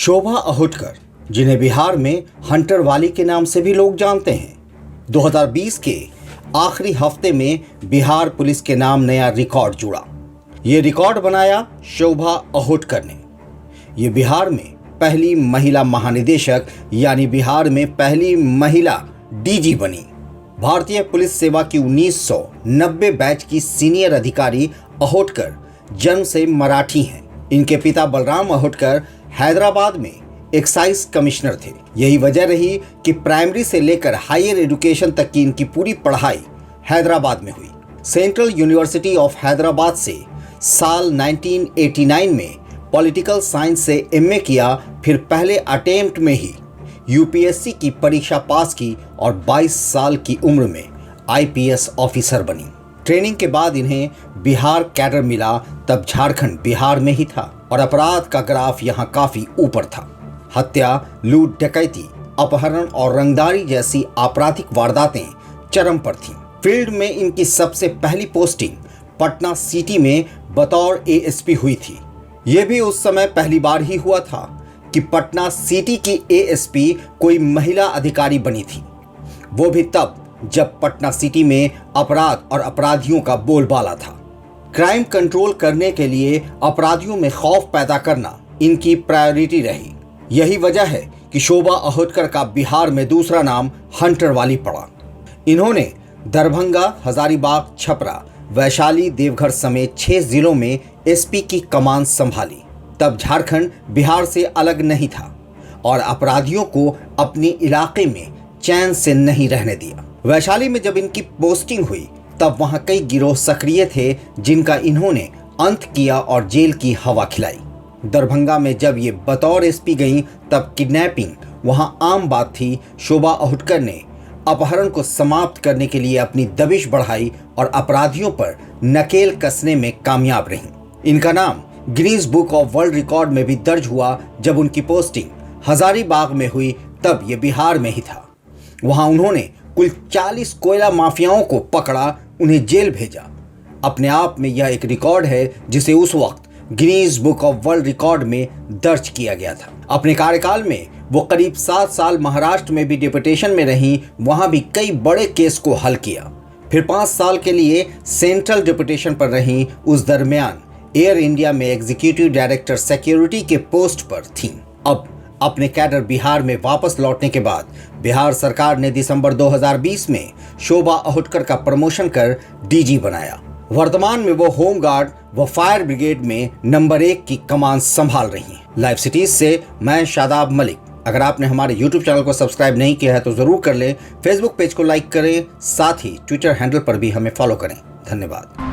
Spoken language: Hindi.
शोभा अहुटकर, जिन्हें बिहार में हंटर वाली के नाम से भी लोग जानते हैं, 2020 के आखिरी हफ्ते में बिहार पुलिस के नाम नया रिकॉर्ड जुड़ा। ये रिकॉर्ड बनाया शोभा अहुटकर ने। ये बिहार में पहली महिला महानिदेशक यानी बिहार में पहली महिला डीजी बनी। भारतीय पुलिस सेवा की 1990 बैच की सीनियर अधिकारी अहुटकर जन्म से मराठी हैं। इनके पिता बलराम अहुटकर हैदराबाद में एक्साइज कमिश्नर थे। यही वजह रही कि प्राइमरी से लेकर हायर एजुकेशन तक की इनकी पूरी पढ़ाई हैदराबाद में हुई। सेंट्रल यूनिवर्सिटी ऑफ हैदराबाद से साल 1989 में पॉलिटिकल साइंस से एमए किया, फिर पहले अटेम्प्ट में ही यूपीएससी की परीक्षा पास की और 22 साल की उम्र में आईपीएस ऑफिसर बनी। ट्रेनिंग के बाद इन्हें बिहार कैडर मिला, तब झारखंड बिहार में ही था और अपराध का ग्राफ यहाँ काफी ऊपर था। हत्या, लूट, डकैती, अपहरण और रंगदारी जैसी आपराधिक वारदातें चरम पर थीं। फील्ड में इनकी सबसे पहली पोस्टिंग पटना सिटी में बतौर एएसपी हुई थी। ये भी उस समय पहली बार ही हुआ था कि पटना सिटी की एएसपी कोई महिला अधिकारी बनी थी, वो भी तब जब पटना सिटी में अपराध और अपराधियों का बोलबाला था। क्राइम कंट्रोल करने के लिए अपराधियों में खौफ पैदा करना इनकी प्रायोरिटी रही। यही वजह है कि शोभा अहुटकर का बिहार में दूसरा नाम हंटर वाली पड़ा। इन्होंने दरभंगा, हजारीबाग, छपरा, वैशाली, देवघर समेत 6 जिलों में एसपी की कमान संभाली। तब झारखंड बिहार से अलग नहीं था और अपराधियों को अपने इलाके में चैन से नहीं रहने दिया। वैशाली में जब इनकी पोस्टिंग हुई तब वहां कई गिरोह सक्रिय थे, जिनका इन्होंने अंत किया और जेल की हवा खिलाई। दरभंगा में जब ये बतौर एसपी गईं तब किडनैपिंग वहां आम बात थी। शोभा अहुटकर ने अपहरण को समाप्त करने के लिए अपनी दबिश बढ़ाई और अपराधियों पर नकेल कसने में कामयाब रहीं। इनका नाम Guinness book of world record में भी दर्ज हुआ। जब उनकी पोस्टिंग हजारीबाग में हुई तब ये बिहार में ही था। वहां उन्होंने कुल 40 कोयला माफियाओं को पकड़ा, उन्हें जेल भेजा। अपने आप में यह एक रिकॉर्ड है जिसे उस वक्त Guinness book of world record में दर्ज किया गया था। अपने कार्यकाल में वो करीब 7 साल महाराष्ट्र में भी डिप्यूटेशन में रहीं, वहां भी कई बड़े केस को हल किया। फिर 5 साल के लिए सेंट्रल डिप्यूटेशन पर रहीं। उस दरमियान एयर इंडिया में एग्जीक्यूटिव डायरेक्टर सिक्योरिटी के पोस्ट पर थीं। अब अपने कैडर बिहार में वापस लौटने के बाद बिहार सरकार ने दिसंबर 2020 में शोभा अहुटकर का प्रमोशन कर डीजी बनाया। वर्तमान में वो होमगार्ड व फायर ब्रिगेड में नंबर 1 की कमान संभाल रही हैं। लाइव सिटीज से मैं शादाब मलिक। अगर आपने हमारे YouTube चैनल को सब्सक्राइब नहीं किया है तो जरूर कर लें। फेसबुक पेज को लाइक करें, साथ ही ट्विटर हैंडल पर भी हमें फॉलो करें। धन्यवाद।